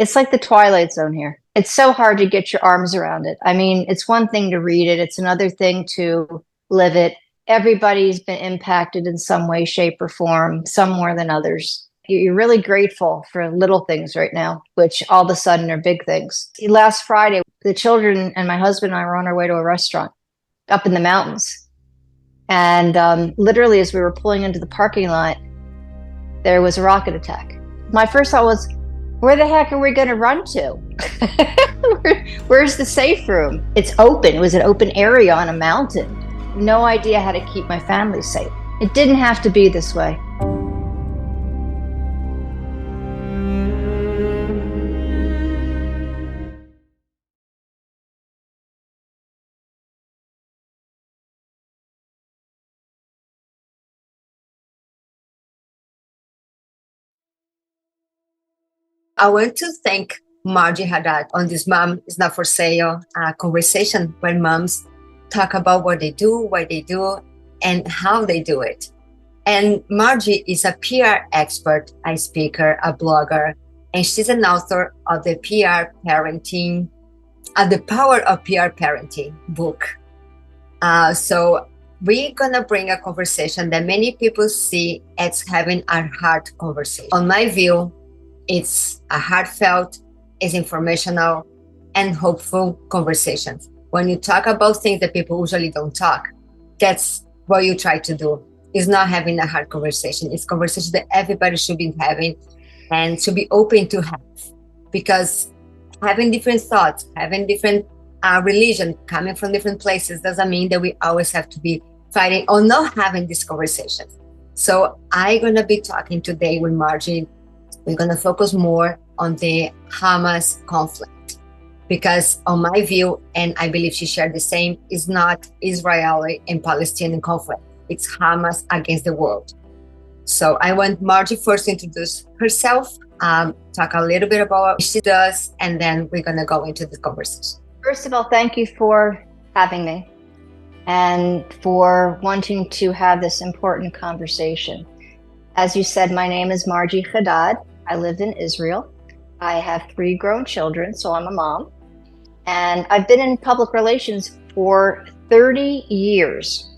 It's like the Twilight Zone here. It's so hard to get your arms around it. I mean, it's one thing to read it, it's another thing to live it. Everybody's been impacted in some way, shape, or form, some more than others. You're really grateful for little things right now, which all of a sudden are big things. Last Friday, the children and my husband and I were on our way to a restaurant up in the mountains. And literally, as we were pulling into the parking lot, there was a rocket attack. My first thought was, where the heck are we going to run to? Where's the safe room? It's open. It was an open area on a mountain. No idea how to keep my family safe. It didn't have to be this way. I want to thank Marjie Hadad on this Mom is Not for Sale conversation when moms talk about what they do, why they do, and how they do it. And Marjie is a PR expert, a speaker, a blogger, and she's an author of the PR Parenting, The Power of PR Parenting book. So we're going to bring a conversation that many people see as having a hard conversation. On my view, it's a heartfelt, it's informational, and hopeful conversations. When you talk about things that people usually don't talk, that's what you try to do. It's not having a hard conversation. It's conversation that everybody should be having and should be open to have. Because having different thoughts, having different religion, coming from different places doesn't mean that we always have to be fighting or not having these conversations. So I'm going to be talking today with Marjie. We're going to focus more on the Hamas conflict because on my view, and I believe she shared the same, is not Israeli and Palestinian conflict. It's Hamas against the world. So I want Marjie first to introduce herself, talk a little bit about what she does, and then we're going to go into the conversation. First of all, thank you for having me and for wanting to have this important conversation. As you said, my name is Marjie Hadad. I live in Israel. I have 3 grown children, so I'm a mom. And I've been in public relations for 30 years.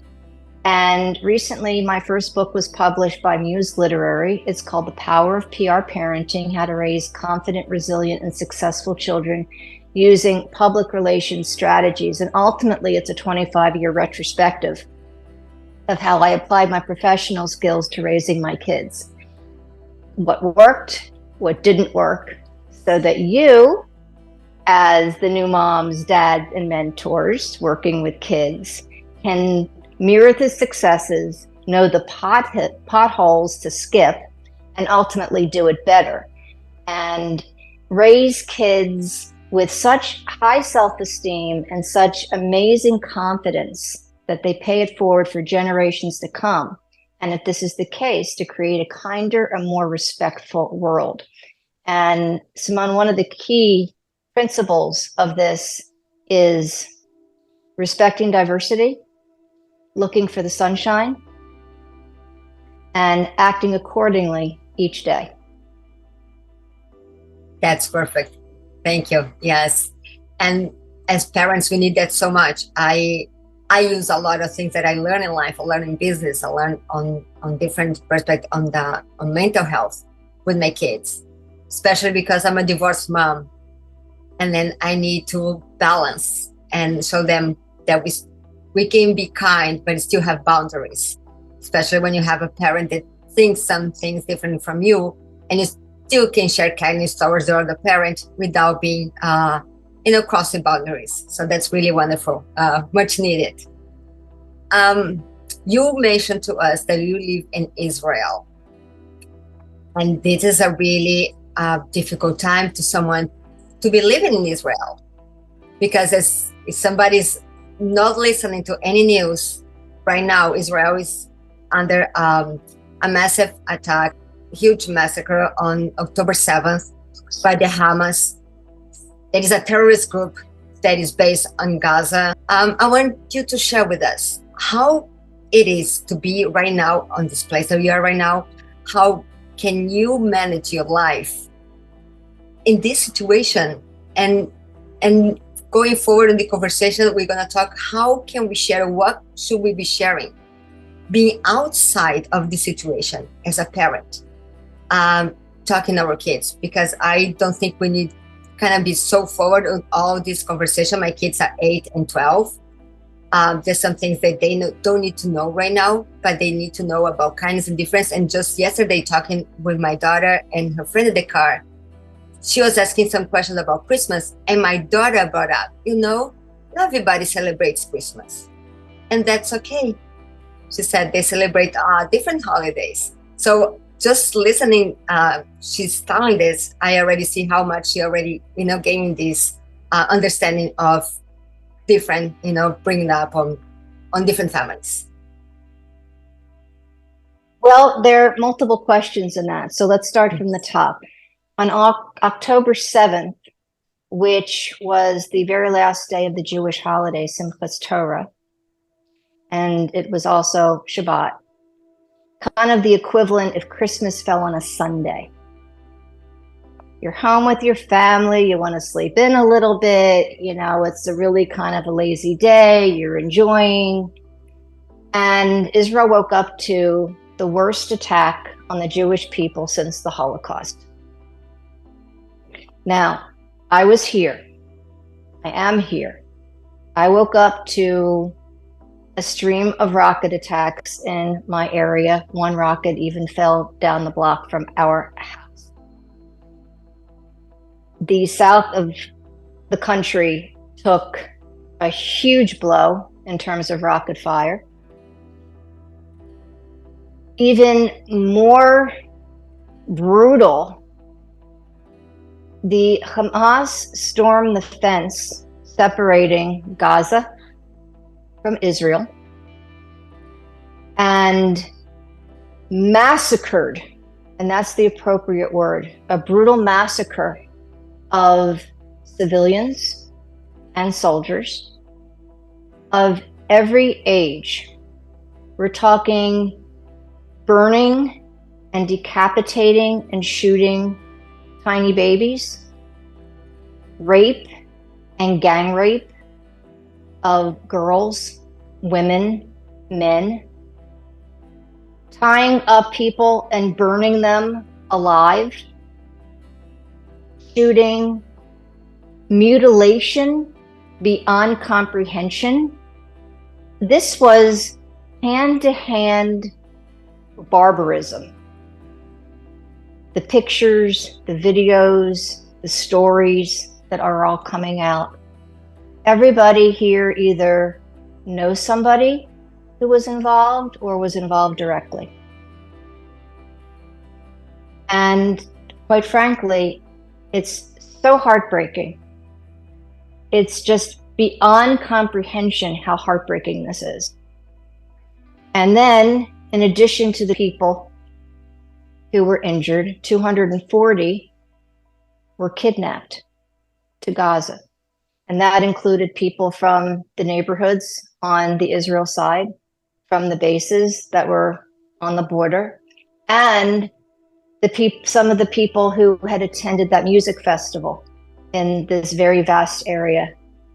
And recently, my first book was published by Muse Literary. It's called The Power of PR Parenting, How to Raise Confident, Resilient, and Successful Children Using Public Relations Strategies. And ultimately, it's a 25-year retrospective of how I applied my professional skills to raising my kids. What worked, what didn't work, so that you, as the new moms, dads, and mentors working with kids, can mirror the successes, know the potholes to skip, and ultimately do it better. And raise kids with such high self-esteem and such amazing confidence that they pay it forward for generations to come. And if this is the case, to create a kinder and more respectful world. And Simone, one of the key principles of this is respecting diversity, looking for the sunshine, and acting accordingly each day. That's perfect. Thank you. Yes. And as parents, we need that so much. I use a lot of things that I learn in life. I learn in business. I learn on different perspectives on mental health with my kids, especially because I'm a divorced mom. And then I need to balance and show them that we can be kind, but still have boundaries, especially when you have a parent that thinks some things different from you, and you still can share kindness towards the other parent without being crossing boundaries. So that's really wonderful, much needed. You mentioned to us that you live in Israel. And this is a really difficult time to someone to be living in Israel. Because if somebody's not listening to any news right now, Israel is under a massive attack, huge massacre on October 7th by the Hamas. It is a terrorist group that is based on Gaza. I want you to share with us how it is to be right now on this place that you are right now. How can you manage your life in this situation, and going forward in the conversation, we're going to talk how can we share, what should we be sharing, being outside of the situation as a parent, talking to our kids, because I don't think we need kind of be so forward on all this conversation. My kids are 8 and 12. There's some things that they don't need to know right now, but they need to know about kindness and difference. And just yesterday, talking with my daughter and her friend in the car, she was asking some questions about Christmas, and my daughter brought up, not everybody celebrates Christmas, and that's okay. She said they celebrate different holidays. So just listening, she's telling this, I already see how much she already, gaining this understanding of different, bringing up on different families. Well, there are multiple questions in that. So let's start from the top. On October 7th, which was the very last day of the Jewish holiday, Simchas Torah, and it was also Shabbat, kind of the equivalent if Christmas fell on a Sunday. You're home with your family, you want to sleep in a little bit, it's a really kind of a lazy day, you're enjoying. And Israel woke up to the worst attack on the Jewish people since the Holocaust. Now, I was here. I am here. I woke up to a stream of rocket attacks in my area. One rocket even fell down the block from our house. The south of the country took a huge blow in terms of rocket fire. Even more brutal, the Hamas stormed the fence separating Gaza from Israel and massacred, and that's the appropriate word, a brutal massacre of civilians and soldiers of every age. We're talking burning and decapitating and shooting tiny babies, rape and gang rape of girls, women, men, tying up people and burning them alive, shooting, mutilation beyond comprehension. This was hand-to-hand barbarism. The pictures, the videos, the stories that are all coming out. Everybody here either knows somebody who was involved or was involved directly. And quite frankly, it's so heartbreaking. It's just beyond comprehension how heartbreaking this is. And then, in addition to the people who were injured, 240 were kidnapped to Gaza. And that included people from the neighborhoods on the Israel side, from the bases that were on the border, and some of the people who had attended that music festival in this very vast area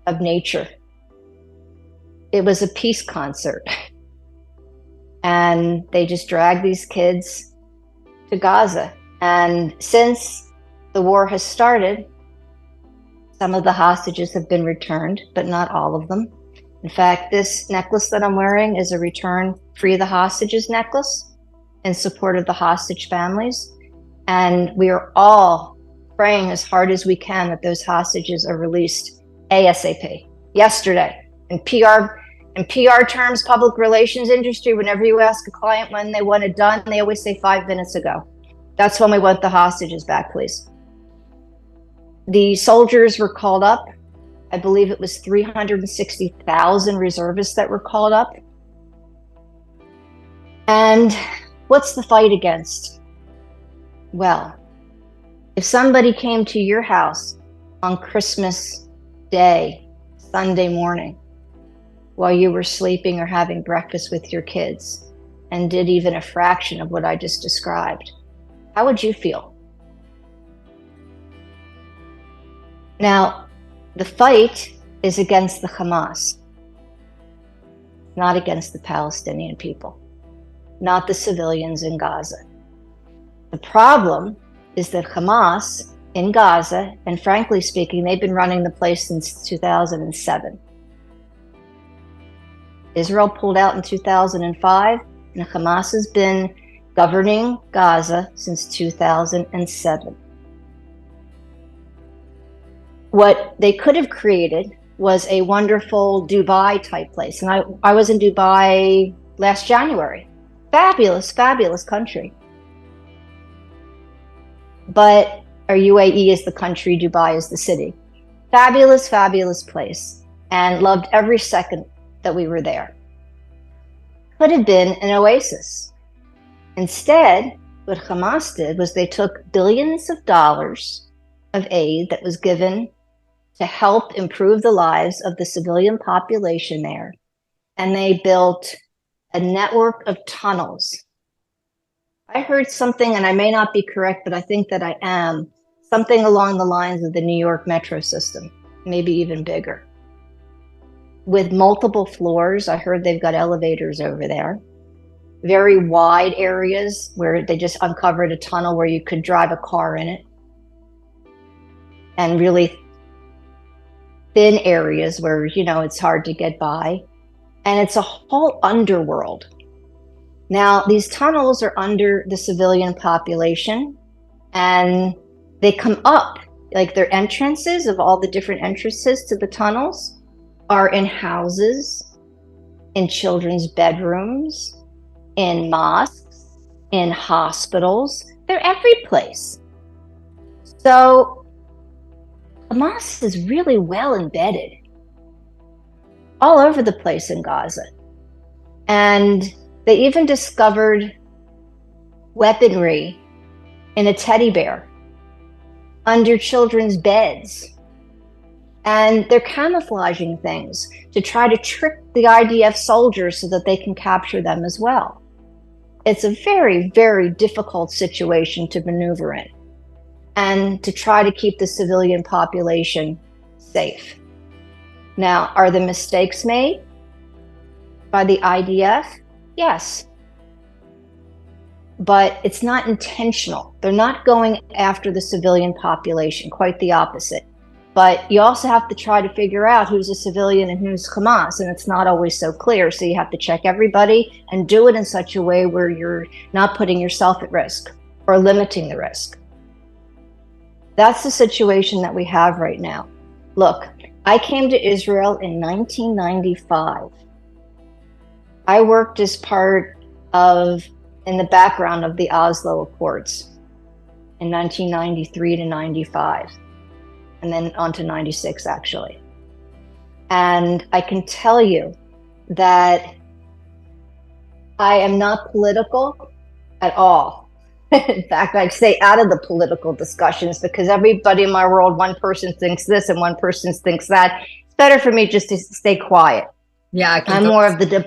of nature. It was a peace concert. And they just dragged these kids to Gaza. And since the war has started, some of the hostages have been returned, but not all of them. In fact, this necklace that I'm wearing is a return Free the Hostages necklace in support of the hostage families. And we are all praying as hard as we can that those hostages are released ASAP. Yesterday, in PR terms, public relations industry, whenever you ask a client when they want it done, they always say 5 minutes ago. That's when we want the hostages back, please. The soldiers were called up. I believe it was 360,000 reservists that were called up. And what's the fight against? Well, if somebody came to your house on Christmas Day, Sunday morning, while you were sleeping or having breakfast with your kids, and did even a fraction of what I just described, how would you feel? Now, the fight is against the Hamas, not against the Palestinian people, not the civilians in Gaza. The problem is that Hamas in Gaza, and frankly speaking, they've been running the place since 2007. Israel pulled out in 2005, and Hamas has been governing Gaza since 2007. What they could have created was a wonderful Dubai type place. And I was in Dubai last January. Fabulous, fabulous country. But our UAE is the country, Dubai is the city. Fabulous, fabulous place. And loved every second that we were there. Could have been an oasis. Instead, what Hamas did was they took billions of dollars of aid that was given to help improve the lives of the civilian population there. And they built a network of tunnels. I heard something, and I may not be correct, but I think that I am, something along the lines of the New York metro system, maybe even bigger. With multiple floors, I heard they've got elevators over there. Very wide areas where they just uncovered a tunnel where you could drive a car in it. And really thin areas where, it's hard to get by. And it's a whole underworld. Now, these tunnels are under the civilian population, and they come up, like their entrances of all the different entrances to the tunnels are in houses, in children's bedrooms, in mosques, in hospitals. They're every place. So Hamas is really well embedded all over the place in Gaza. And they even discovered weaponry in a teddy bear under children's beds. And they're camouflaging things to try to trick the IDF soldiers so that they can capture them as well. It's a very, very difficult situation to maneuver in and to try to keep the civilian population safe. Now, are the mistakes made by the IDF? Yes. But it's not intentional. They're not going after the civilian population, quite the opposite. But you also have to try to figure out who's a civilian and who's Hamas, and it's not always so clear. So you have to check everybody and do it in such a way where you're not putting yourself at risk or limiting the risk. That's the situation that we have right now. Look, I came to Israel in 1995. I worked as part of, in the background of the Oslo Accords in 1993 to 95, and then on to 96 actually. And I can tell you that I am not political at all. In fact, I'd stay out of the political discussions because everybody in my world, one person thinks this and one person thinks that. It's better for me just to stay quiet. Yeah, I'm more of the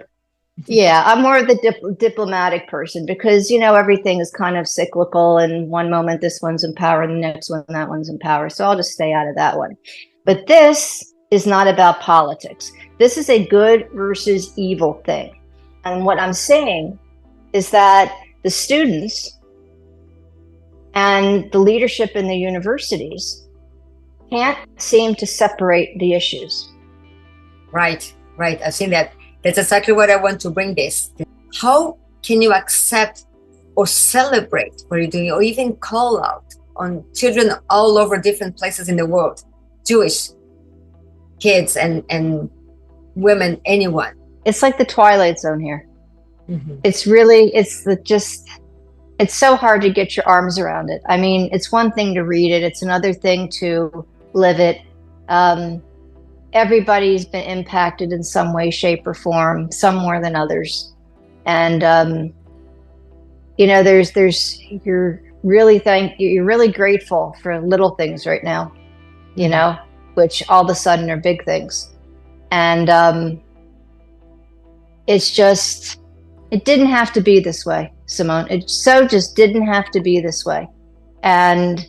diplomatic person because, everything is kind of cyclical, and one moment this one's in power and the next one that one's in power. So I'll just stay out of that one. But this is not about politics. This is a good versus evil thing. And what I'm saying is that the students and the leadership in the universities can't seem to separate the issues. Right. I've seen that. That's exactly what I want to bring this. How can you accept or celebrate what you're doing, or even call out on children all over different places in the world, Jewish kids and women, anyone? It's like the Twilight Zone here. Mm-hmm. It's so hard to get your arms around it. I mean, it's one thing to read it. It's another thing to live it. Everybody's been impacted in some way, shape, or form, some more than others. And, you're really grateful for little things right now, which all of a sudden are big things. And it didn't have to be this way, Simone. It just didn't have to be this way. And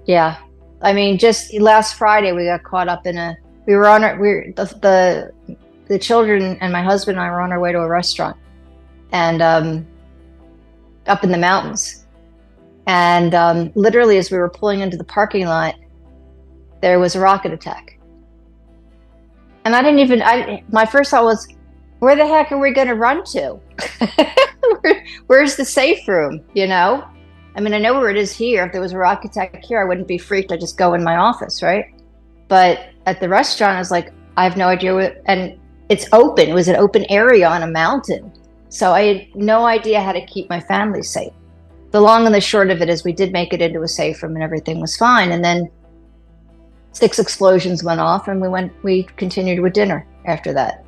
yeah, I mean, just last Friday we got caught up in the children and my husband and I were on our way to a restaurant, and up in the mountains, and literally as we were pulling into the parking lot, there was a rocket attack. And my first thought was, where the heck are we going to run to? Where's the safe room? You know, I mean, I know where it is here. If there was a rocket attack here, I wouldn't be freaked. I'd just go in my office, right? But at the restaurant, I was like, I have no idea and it's open. It was an open area on a mountain. So I had no idea how to keep my family safe. The long and the short of it is we did make it into a safe room and everything was fine. And then 6 explosions went off and we continued with dinner after that,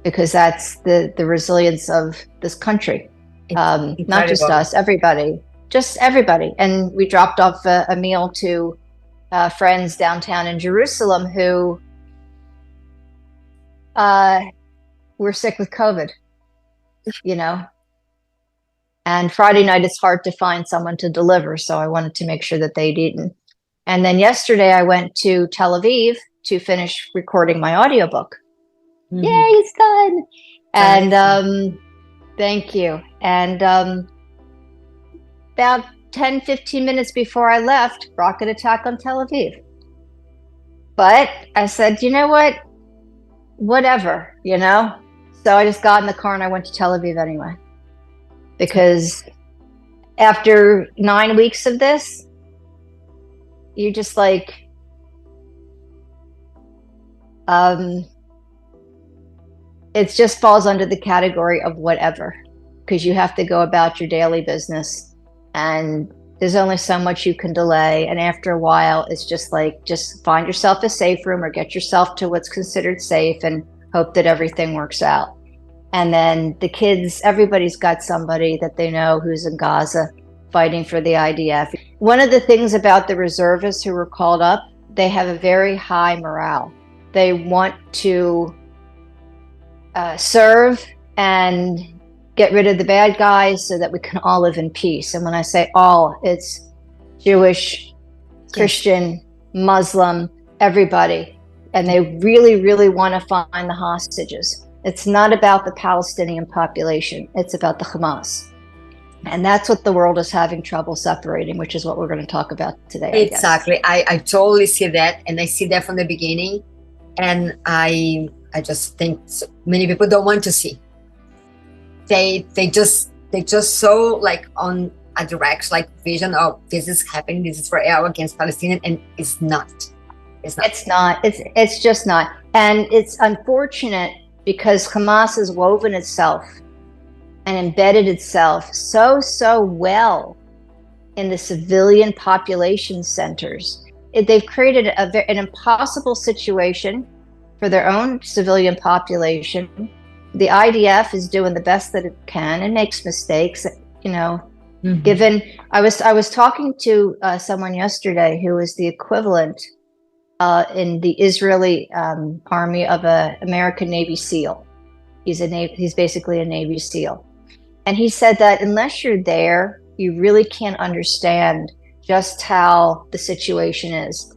because that's the resilience of this country. Not just us, everybody. Just everybody. And we dropped off a meal to friends downtown in Jerusalem who were sick with COVID, you know. And Friday night, it's hard to find someone to deliver, so I wanted to make sure that they'd eaten. And then yesterday, I went to Tel Aviv to finish recording my audiobook. Mm-hmm. Yay, it's done! And thank you. And about 10, 15 minutes before I left, rocket attack on Tel Aviv. But I said, you know what? Whatever, you know? So I just got in the car and I went to Tel Aviv anyway. Because after 9 weeks of this, you're just like, it just falls under the category of whatever, because you have to go about your daily business and there's only so much you can delay. And after a while, it's just like, just find yourself a safe room or get yourself to what's considered safe and hope that everything works out. And then the kids, everybody's got somebody that they know who's in Gaza fighting for the IDF. One of the things about the reservists who were called up, they have a very high morale. They want to serve and get rid of the bad guys so that we can all live in peace. And when I say all, it's Jewish, Christian, Muslim, everybody. And they really, really want to find the hostages. It's not about the Palestinian population. It's about the Hamas. And that's what the world is having trouble separating, which is what we're going to talk about today. Exactly. I totally see that. And I see that from the beginning. And I just think many people don't want to see. They just so like on a direct like vision of this is happening, this is Israel against Palestinian, and it's not. It's just not. And it's unfortunate because Hamas has woven itself and embedded itself so well in the civilian population centers. They've created an impossible situation for their own civilian population. The IDF is doing the best that it can and makes mistakes, you know. Mm-hmm. Given, I was talking to someone yesterday who is the equivalent in the Israeli army of an American Navy SEAL. He's basically a Navy SEAL. And he said that unless you're there, you really can't understand just how the situation is.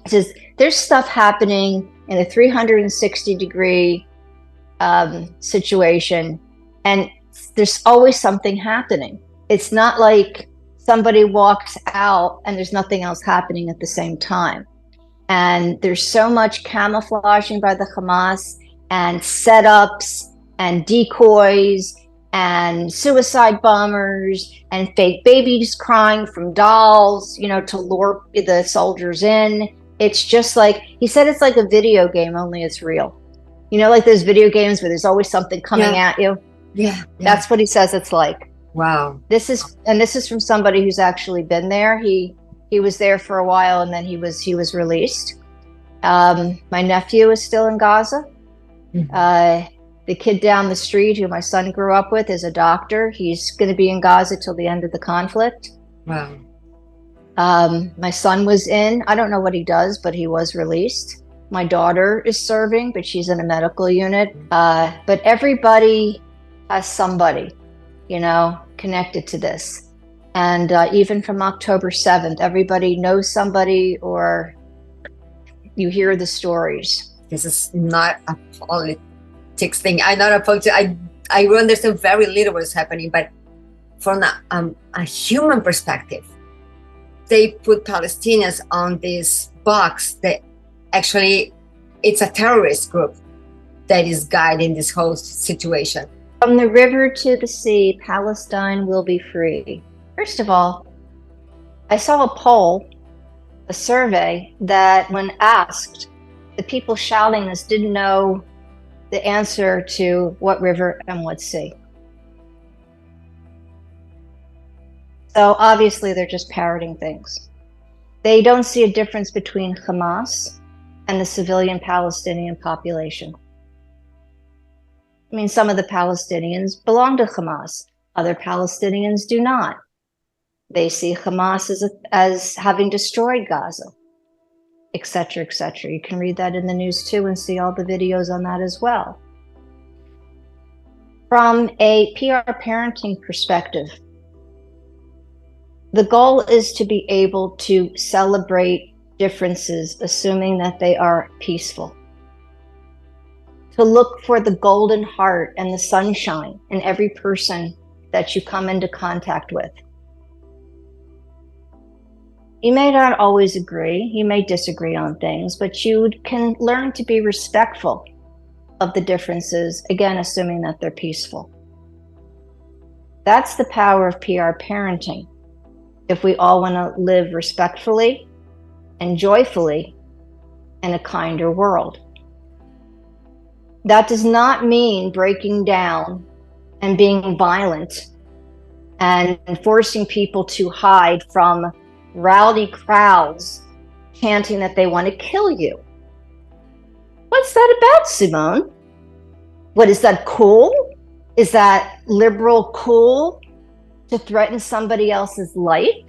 He says, there's stuff happening in a 360-degree situation, and there's always something happening. It's not like somebody walks out and there's nothing else happening at the same time. And there's so much camouflaging by the Hamas and setups and decoys and suicide bombers and fake babies crying from dolls, you know, to lure the soldiers in. It's just like, he said, it's like a video game, only it's real. You know, like those video games where there's always something coming at you. Yeah. That's what he says it's like. Wow. This is from somebody who's actually been there. He was there for a while and then he was released. My nephew is still in Gaza. Mm-hmm. The kid down the street who my son grew up with is a doctor. He's going to be in Gaza till the end of the conflict. Wow. My son was in. I don't know what he does, but he was released. My daughter is serving, but she's in a medical unit. But everybody has somebody, you know, connected to this. And even from October 7th, everybody knows somebody or you hear the stories. This is not a politics thing. I'm not a politics. I understand very little what's happening, but from a human perspective, they put Palestinians on this box that actually it's a terrorist group that is guiding this whole situation. From the river to the sea, Palestine will be free. First of all, I saw a poll, a survey, that when asked, the people shouting this didn't know the answer to what river and what sea. So obviously they're just parroting things. They don't see a difference between Hamas and the civilian Palestinian population. I mean, some of the Palestinians belong to Hamas. Other Palestinians do not. They see Hamas as having destroyed Gaza, etc., etc. You can read that in the news too and see all the videos on that as well. From a PR parenting perspective, the goal is to be able to celebrate differences, assuming that they are peaceful. To look for the golden heart and the sunshine in every person that you come into contact with. You may not always agree, you may disagree on things, but you can learn to be respectful of the differences, again, assuming that they're peaceful. That's the power of PR parenting. If we all want to live respectfully and joyfully in a kinder world. That does not mean breaking down and being violent and forcing people to hide from rowdy crowds chanting that they want to kill you. What's that about, Simone? What, is that cool? Is that liberal cool to threaten somebody else's life?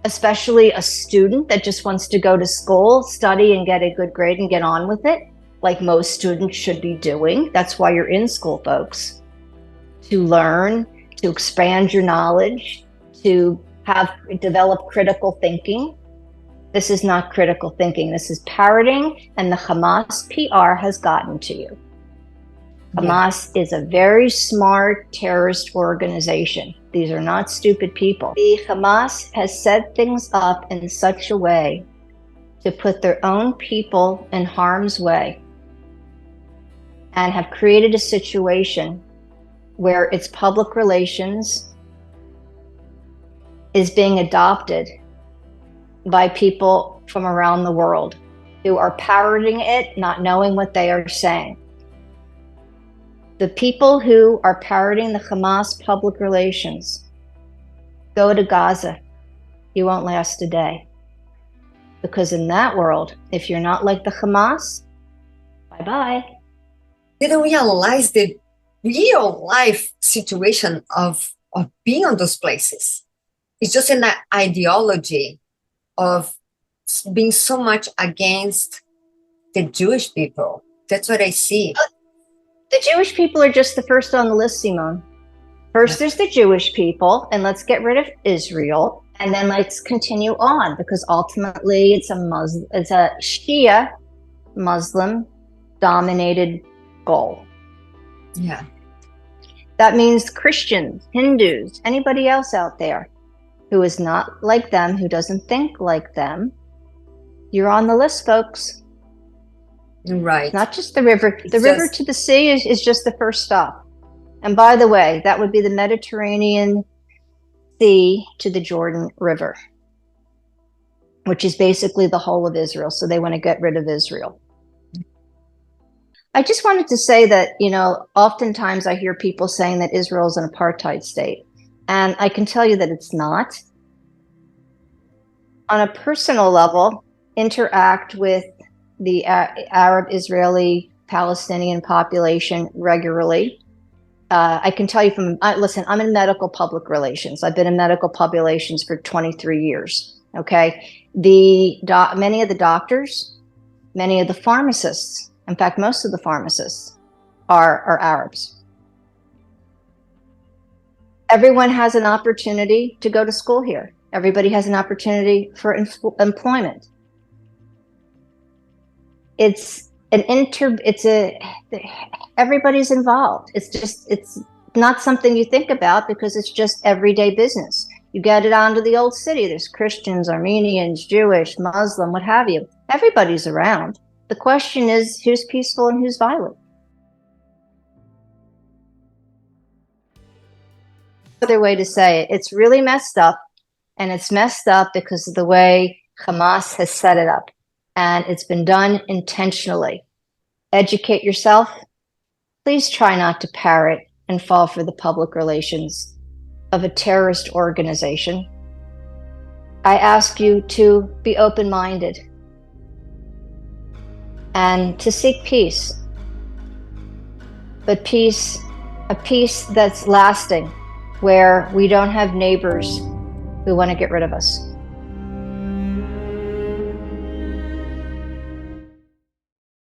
Especially a student that just wants to go to school, study, and get a good grade and get on with it, like most students should be doing. That's why you're in school, folks. To learn, to expand your knowledge, to develop critical thinking. This is not critical thinking. This is parroting, and the Hamas PR has gotten to you. Hamas is a very smart terrorist organization. These are not stupid people. The Hamas has set things up in such a way to put their own people in harm's way and have created a situation where its public relations is being adopted by people from around the world who are parroting it, not knowing what they are saying. The people who are parroting the Hamas public relations, go to Gaza. You won't last a day. Because in that world, if you're not like the Hamas, bye-bye. Didn't realize the real life situation of being on those places. It's just an ideology of being so much against the Jewish people. That's what I see. The Jewish people are just the first on the list, Simone. First, there's the Jewish people, and let's get rid of Israel, and then let's continue on, because ultimately it's a Shia Muslim-dominated goal. Yeah. That means Christians, Hindus, anybody else out there who is not like them, who doesn't think like them, you're on the list, folks. Right. Not just the river. The river to the sea is just the first stop. And by the way, that would be the Mediterranean Sea to the Jordan River, which is basically the whole of Israel. So they want to get rid of Israel. I just wanted to say that, oftentimes I hear people saying that Israel is an apartheid state. And I can tell you that it's not. On a personal level, interact with the Arab, Israeli, Palestinian population regularly. I can tell you listen, I'm in medical public relations. I've been in medical public relations for 23 years, okay? Many of the doctors, many of the pharmacists, in fact, most of the pharmacists are Arabs. Everyone has an opportunity to go to school here. Everybody has an opportunity for employment. Everybody's involved. It's not something you think about because it's just everyday business. You get it onto the old city. There's Christians, Armenians, Jewish, Muslim, what have you. Everybody's around. The question is who's peaceful and who's violent. Another way to say it, it's really messed up, and it's messed up because of the way Hamas has set it up, and it's been done intentionally. Educate yourself. Please try not to parrot and fall for the public relations of a terrorist organization. I ask you to be open-minded and to seek peace, but a peace that's lasting, where we don't have neighbors who want to get rid of us.